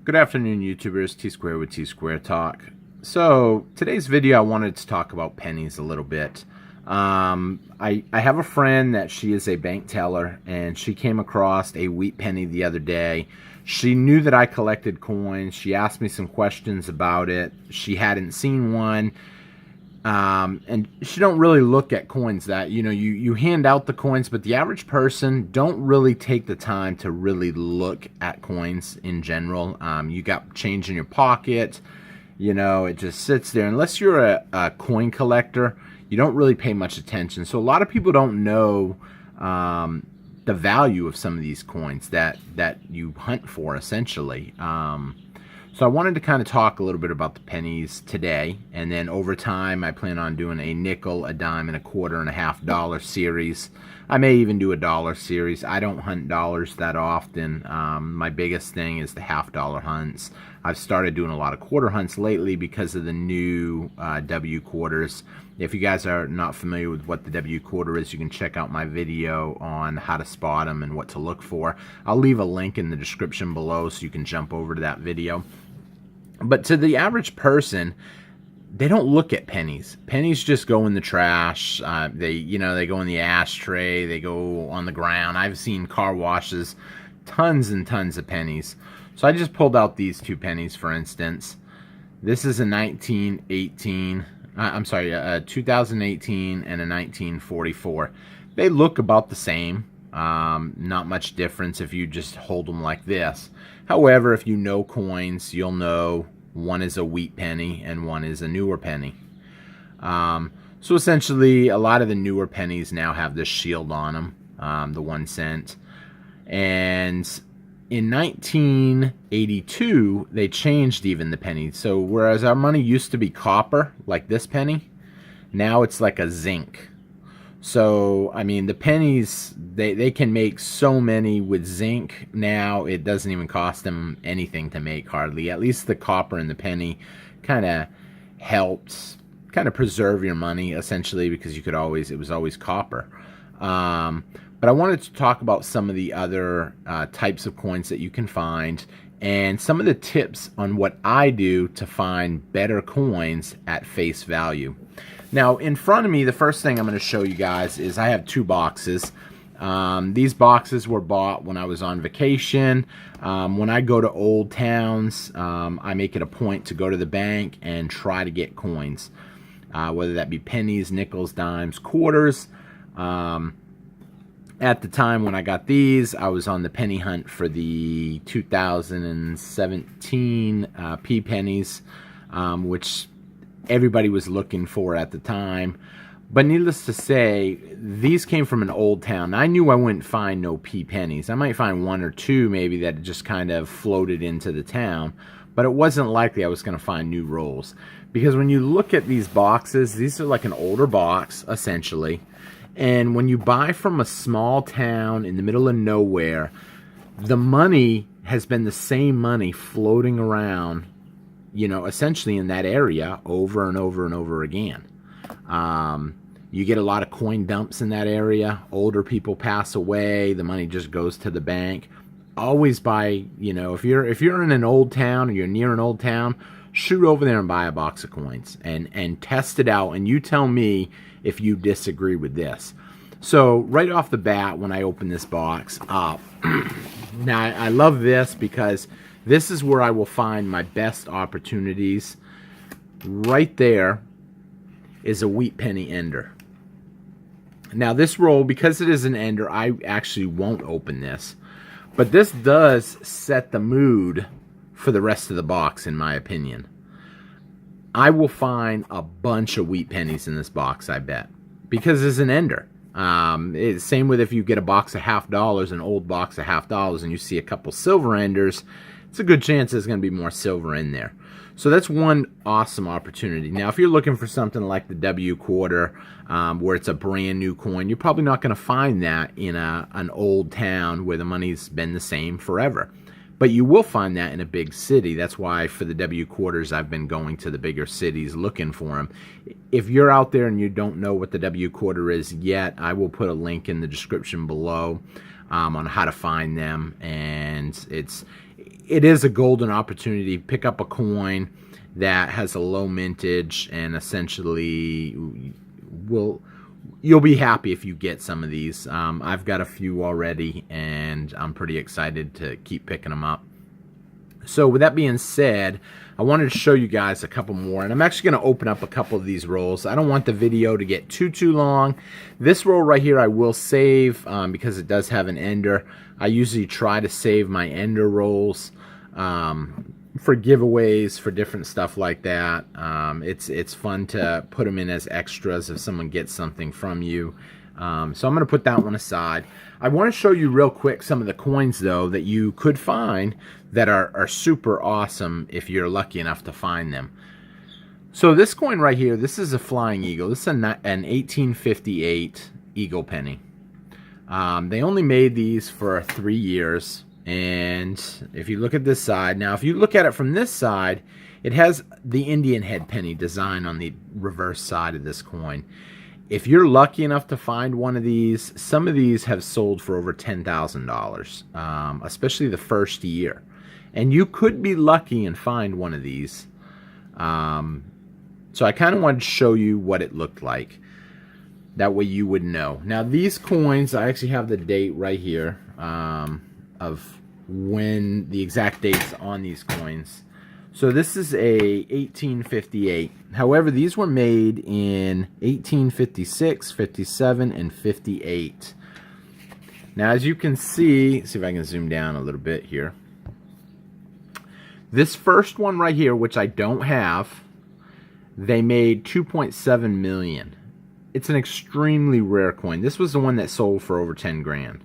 Good afternoon, YouTubers. T-Square with T-Square Talk. So today's video, I wanted to talk about pennies a little bit. I have a friend that she is a bank teller, and she came across a wheat penny the other day. She knew that I collected coins. She asked me some questions about it. She hadn't seen one. And she don't really look at coins that, you hand out the coins, but the average person don't really take the time to really look at coins in general. You got change in your pocket, it just sits there. Unless you're a coin collector, you don't really pay much attention. So a lot of people don't know the value of some of these coins that you hunt for, essentially. So I wanted to kind of talk a little bit about the pennies today, and then over time I plan on doing a nickel, a dime, and a quarter and a half dollar series. I may even do a dollar series. I don't hunt dollars that often. My biggest thing is the half-dollar hunts. I've started doing a lot of quarter hunts lately because of the new W quarters. If you guys are not familiar with what the W quarter is, you can check out my video on how to spot them and what to look for. I'll leave a link in the description below so you can jump over to that video. But to the average person, they don't look at pennies. Pennies just go in the trash. They go in the ashtray. They go on the ground. I've seen car washes, tons and tons of pennies. So I just pulled out these two pennies, for instance. This is a 2018 and a 1944. They look about the same. Not much difference if you just hold them like this. However, if you know coins, you'll know one is a wheat penny and one is a newer penny. So essentially, a lot of the newer pennies now have this shield on them, the 1 cent. And in 1982, they changed even the penny. So whereas our money used to be copper, like this penny, now it's like a zinc. So, I mean, the pennies, they can make so many with zinc now. It doesn't even cost them anything to make, hardly. At least the copper in the penny kind of helps kind of preserve your money, essentially, because it was always copper. But I wanted to talk about some of the other types of coins that you can find and some of the tips on what I do to find better coins at face value. Now, in front of me, the first thing I'm going to show you guys is I have two boxes. These boxes were bought when I was on vacation. When I go to old towns, I make it a point to go to the bank and try to get coins, whether that be pennies, nickels, dimes, quarters. At the time when I got these, I was on the penny hunt for the 2017 P pennies, which everybody was looking for at the time. But needless to say, these came from an old town. I knew I wouldn't find no P pennies. I might find one or two maybe that just kind of floated into the town, but it wasn't likely I was going to find new rolls. Because when you look at these boxes, these are like an older box, essentially. And when you buy from a small town in the middle of nowhere, the money has been the same money floating around, essentially in that area over and over and over again. You get a lot of coin dumps in that area. Older people pass away. The money just goes to the bank. Always buy, if you're in an old town or you're near an old town, shoot over there and buy a box of coins and test it out. And you tell me if you disagree with this. So right off the bat, when I open this box up, now I love this because this is where I will find my best opportunities. Right there is a wheat penny ender. Now this roll, because it is an ender, I actually won't open this. But this does set the mood for the rest of the box, in my opinion. I will find a bunch of wheat pennies in this box, I bet. Because it's an ender. Same with if you get a box of half dollars, an old box of half dollars, and you see a couple silver enders, it's a good chance there's going to be more silver in there. So that's one awesome opportunity. Now, if you're looking for something like the W quarter, where it's a brand new coin, you're probably not going to find that in an old town where the money's been the same forever. But you will find that in a big city. That's why for the W quarters, I've been going to the bigger cities looking for them. If you're out there and you don't know what the W quarter is yet, I will put a link in the description below. on how to find them, and it is a golden opportunity. Pick up a coin that has a low mintage, and essentially you'll be happy if you get some of these. I've got a few already, and I'm pretty excited to keep picking them up. So with that being said, I wanted to show you guys a couple more, and I'm actually going to open up a couple of these rolls. I don't want the video to get too long. This roll right here I will save because it does have an ender. I usually try to save my ender rolls for giveaways, for different stuff like that. It's fun to put them in as extras if someone gets something from you. So I'm going to put that one aside. I want to show you real quick some of the coins, though, that you could find that are super awesome if you're lucky enough to find them. So this coin right here, this is a flying eagle. This is an 1858 eagle penny. They only made these for 3 years. And if you look at this side, now if you look at it from this side, it has the Indian head penny design on the reverse side of this coin. If you're lucky enough to find one of these, some of these have sold for over $10,000, especially the first year. And you could be lucky and find one of these. So I kind of wanted to show you what it looked like. That way you would know. Now these coins, I actually have the date right here of when the exact dates on these coins. So this is a 1858. However, these were made in 1856, 57, and 58. Now, as you can see if I can zoom down a little bit here. This first one right here, which I don't have, they made 2.7 million. It's an extremely rare coin. This was the one that sold for over 10 grand.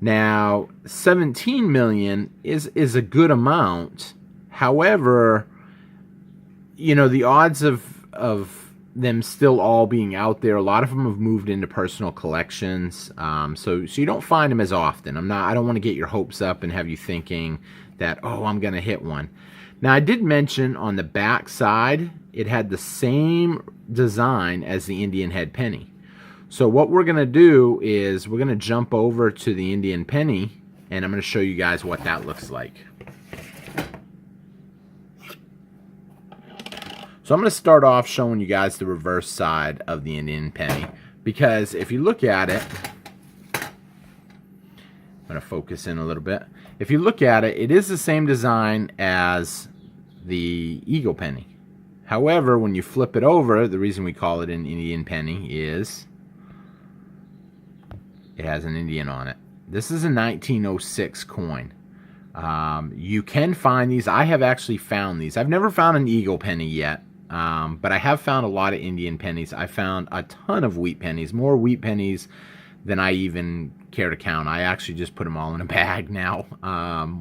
Now, 17 million is a good amount. However, you know, the odds of them still all being out there, a lot of them have moved into personal collections, so you don't find them as often. I don't want to get your hopes up and have you thinking that, oh, I'm going to hit one. Now, I did mention on the back side, it had the same design as the Indian head penny. So what we're going to do is we're going to jump over to the Indian penny, and I'm going to show you guys what that looks like. So I'm going to start off showing you guys the reverse side of the Indian penny, because if you look at it, I'm going to focus in a little bit. If you look at it, it is the same design as the eagle penny. However, when you flip it over, the reason we call it an Indian penny is it has an Indian on it. This is a 1906 coin. You can find these. I have actually found these. I've never found an eagle penny yet. But I have found a lot of Indian pennies. I found a ton of wheat pennies, more wheat pennies than I even care to count. I actually just put them all in a bag now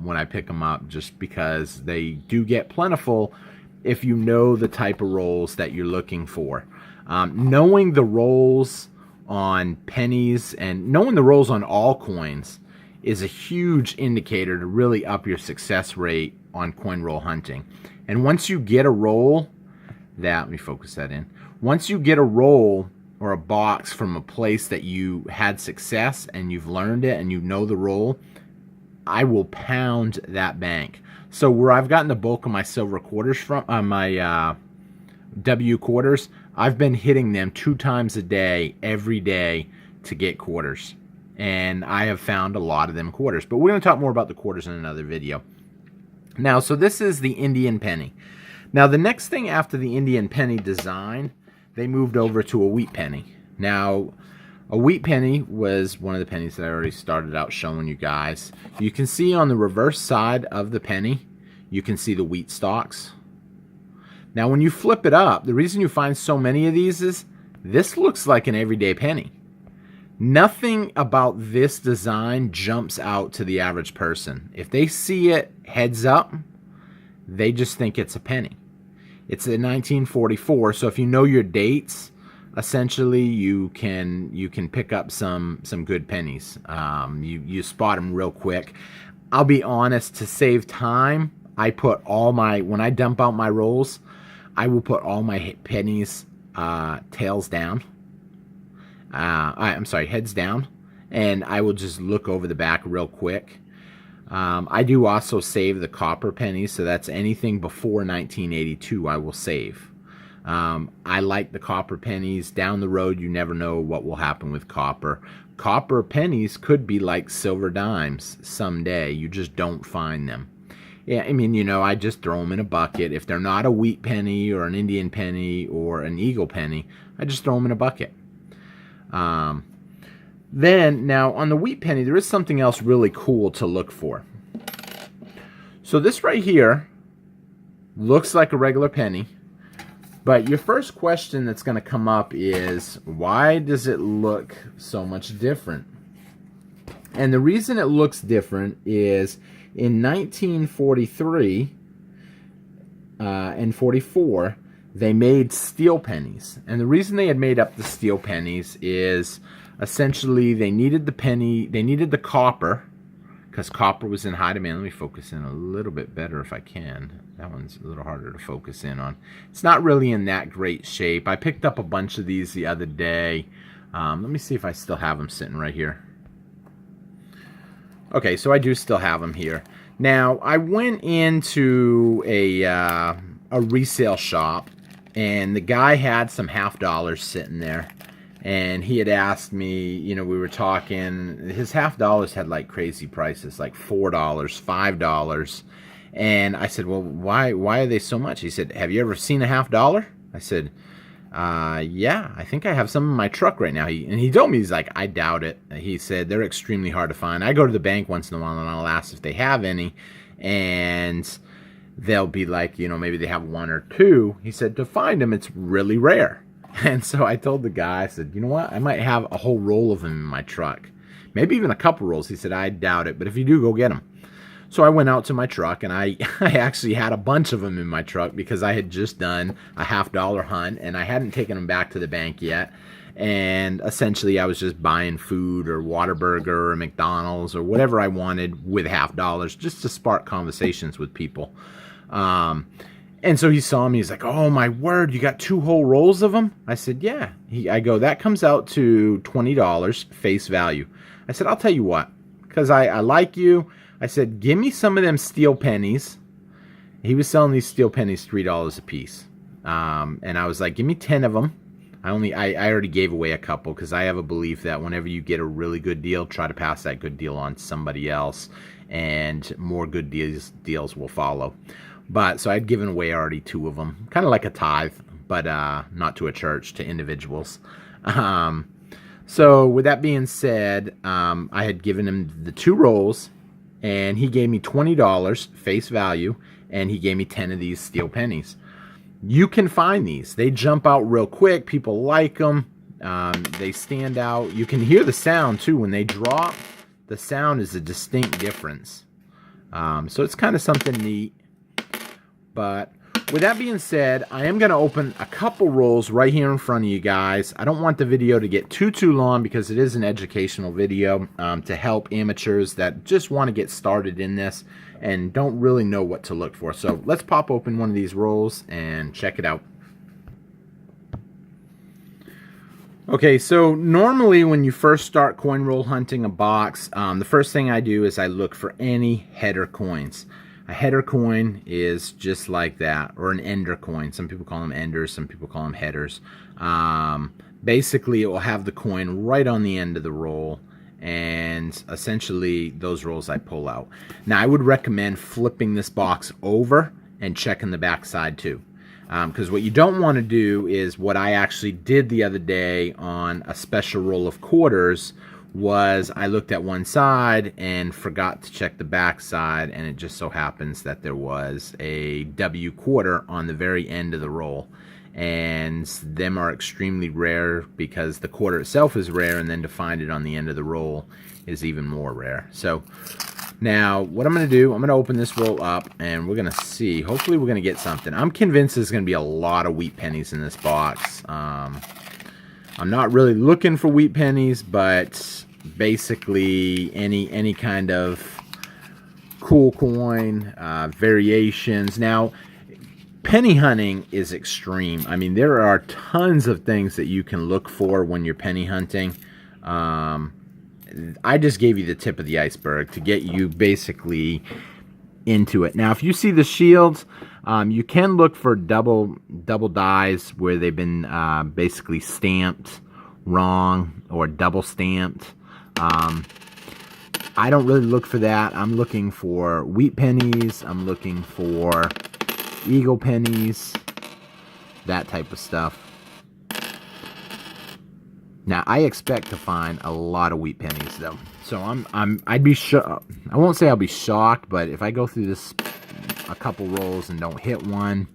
when I pick them up, just because they do get plentiful if you know the type of rolls that you're looking for. Knowing the rolls on pennies and knowing the rolls on all coins is a huge indicator to really up your success rate on coin roll hunting. And once you get a roll, let me focus that in. Once you get a roll or a box from a place that you had success and you've learned it and you know the roll, I will pound that bank. So where I've gotten the bulk of my silver quarters from, my W quarters, I've been hitting them 2 times a day, every day, to get quarters. And I have found a lot of them quarters. But we're going to talk more about the quarters in another video. Now, so this is the Indian penny. Now, the next thing after the Indian penny design, they moved over to a wheat penny. Now, a wheat penny was one of the pennies that I already started out showing you guys. You can see on the reverse side of the penny, you can see the wheat stalks. Now, when you flip it up, the reason you find so many of these is this looks like an everyday penny. Nothing about this design jumps out to the average person. If they see it heads up, they just think it's a penny. It's a 1944, so if you know your dates, essentially you can pick up some good pennies. You spot them real quick. I'll be honest, to save time, I put all my, when I dump out my rolls, I will put all my pennies tails down. I'm sorry, heads down, and I will just look over the back real quick. I do also save the copper pennies, so that's anything before 1982 I will save. I like the copper pennies. Down the road, you never know what will happen with copper. Copper pennies could be like silver dimes someday. You just don't find them. Yeah, I mean, you know, I just throw them in a bucket. If they're not a wheat penny or an Indian penny or an eagle penny, I just throw them in a bucket. Then, now, on the wheat penny, there is something else really cool to look for. So this right here looks like a regular penny, but your first question that's going to come up is, why does it look so much different? And the reason it looks different is in 1943 and 44, they made steel pennies. And the reason they had made up the steel pennies is essentially they needed the copper, because copper was in high demand. Let me focus in a little bit better if I can. That one's a little harder to focus in on. It's not really in that great shape. I picked up a bunch of these the other day. Let me see if I still have them sitting right here. Okay, so I do still have them here. Now, I went into a resale shop, and the guy had some $half sitting there. And he had asked me, you know, we were talking, his $half had like crazy prices, like $4, $5. And I said, well, why are they so much? He said, have you ever seen a $half? I said, yeah, I think I have some in my truck right now. And he told me, he's like, I doubt it. He said, they're extremely hard to find. I go to the bank once in a while and I'll ask if they have any. And they'll be like, you know, maybe they have one or two. He said, to find them, it's really rare. And so I told the guy, I said, you know what? I might have a whole roll of them in my truck. Maybe even a couple rolls. He said, I doubt it, but if you do, go get them. So I went out to my truck, and I actually had a bunch of them in my truck because I had just done a $half hunt, and I hadn't taken them back to the bank yet. And essentially, I was just buying food or Whataburger or McDonald's or whatever I wanted with $half just to spark conversations with people. And so he saw me, he's like, oh my word, you got 2 whole rolls of them? I said, yeah. I go, that comes out to $20 face value. I said, I'll tell you what, because I like you. I said, give me some of them steel pennies. He was selling these steel pennies $3 a piece. And I was like, give me 10 of them. I already gave away a couple because I have a belief that whenever you get a really good deal, try to pass that good deal on to somebody else, and more good deals will follow. But so I'd given away already 2 of them, kind of like a tithe, but not to a church, to individuals. So with that being said, I had given him the 2 rolls, and he gave me $20 face value, and he gave me 10 of these steel pennies. You can find these. They jump out real quick. People like them. They stand out. You can hear the sound, too. When they drop, the sound is a distinct difference. So it's kind of something neat. But with that being said, I am going to open a couple rolls right here in front of you guys. I don't want the video to get too long because it is an educational video to help amateurs that just want to get started in this and don't really know what to look for. So let's pop open one of these rolls and check it out. Okay, so normally when you first start coin roll hunting a box, the first thing I do is I look for any header coins. A header coin is just like that, or an ender coin. Some people call them enders, some people call them headers. Basically, it will have the coin right on the end of the roll, and essentially those rolls I pull out. Now, I would recommend flipping this box over and checking the back side too. Because what you don't want to do is what I actually did the other day on a special roll of quarters was I looked at one side and forgot to check the back side, and it just so happens that there was a W quarter on the very end of the roll, and them are extremely rare because the quarter itself is rare, and then to find it on the end of the roll is even more rare. So now what I'm going to do, I'm going to open this roll up and we're going to see, hopefully we're going to get something. I'm convinced there's going to be a lot of wheat pennies in this box. I'm not really looking for wheat pennies, but basically any kind of cool coin, variations. Now, penny hunting is extreme. I mean, there are tons of things that you can look for when you're penny hunting. I just gave you the tip of the iceberg to get you basically into it. Now, if you see the shields, you can look for double dies where they've been basically stamped wrong or double stamped. I don't really look for that. I'm looking for wheat pennies. I'm looking for eagle pennies, that type of stuff. Now, I expect to find a lot of wheat pennies though. So I'd be shocked. I won't say I'll be shocked, but if I go through this a couple rolls and don't hit one,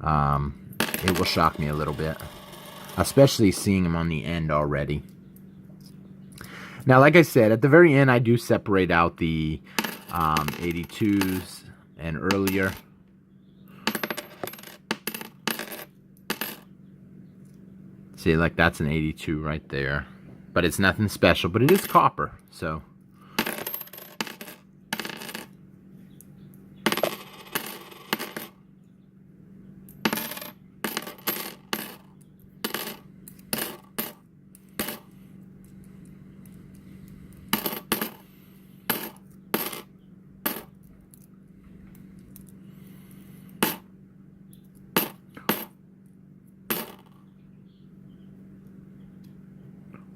it will shock me a little bit, especially seeing them on the end already. Now, like I said, at the very end, I do separate out the 82s and earlier. See, like that's an 82 right there. But it's nothing special, but it is copper, so.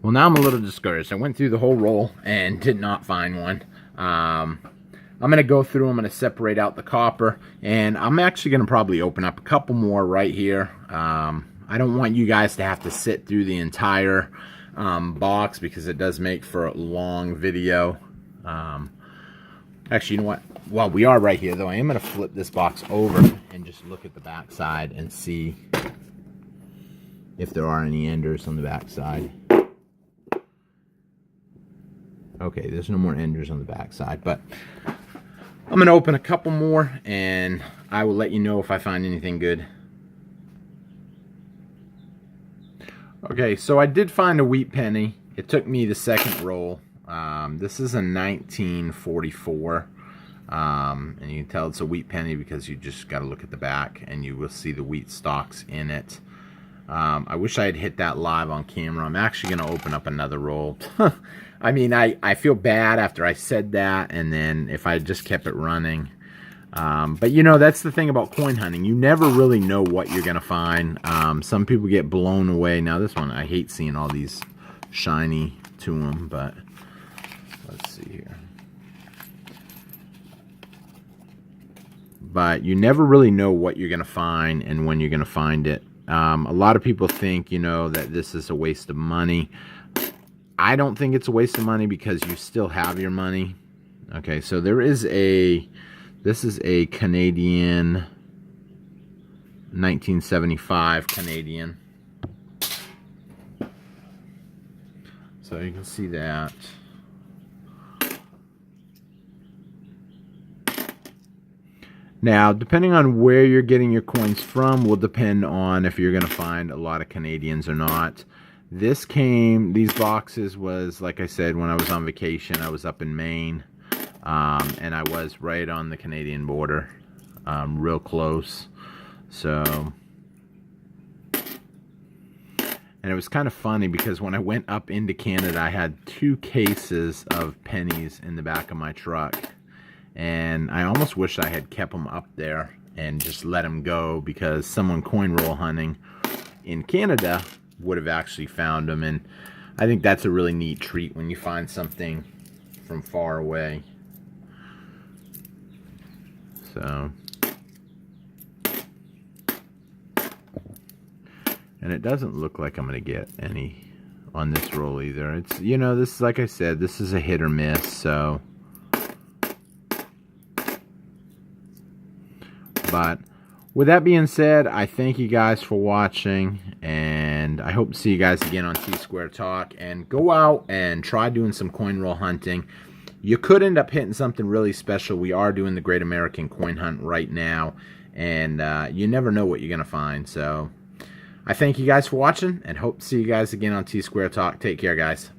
Well, now I'm a little discouraged. I went through the whole roll and did not find one. I'm going to go through, I'm going to separate out the copper, and I'm actually going to probably open up a couple more right here. I don't want you guys to have to sit through the entire box because it does make for a long video. Actually, you know what? While we are right here, though, I am going to flip this box over and just look at the back side and see if there are any enders on the back side. Okay, there's no more enders on the back side, but I'm going to open a couple more, and I will let you know if I find anything good. Okay, so I did find a wheat penny. It took me the second roll. This is a 1944, and you can tell it's a wheat penny because you just got to look at the back, and you will see the wheat stalks in it. I wish I had hit that live on camera. I'm actually going to open up another roll. I mean, I feel bad after I said that, and then if I just kept it running. But, you know, that's the thing about coin hunting. You never really know what you're going to find. Some people get blown away. Now, this one, I hate seeing all these shiny to them, but let's see here. But you never really know what you're going to find and when you're going to find it. A lot of people think, you know, that this is a waste of money. I don't think it's a waste of money because you still have your money. Okay, so there is this is a Canadian, 1975 Canadian. So you can see that. Now, depending on where you're getting your coins from will depend on if you're going to find a lot of Canadians or not. These boxes was, like I said, when I was on vacation. I was up in Maine, and I was right on the Canadian border, real close. So, and it was kind of funny because when I went up into Canada, I had 2 cases of pennies in the back of my truck. And I almost wish I had kept them up there and just let them go, because someone coin roll hunting in Canada would have actually found them. And I think that's a really neat treat when you find something from far away. So, and it doesn't look like I'm going to get any on this roll either. It's, you know, this, like I said, this is a hit or miss, so. But with that being said, I thank you guys for watching, and I hope to see you guys again on T-Square Talk. And go out and try doing some coin roll hunting. You could end up hitting something really special. We are doing the Great American Coin Hunt right now, and you never know what you're going to find. So I thank you guys for watching, and hope to see you guys again on T-Square Talk. Take care, guys.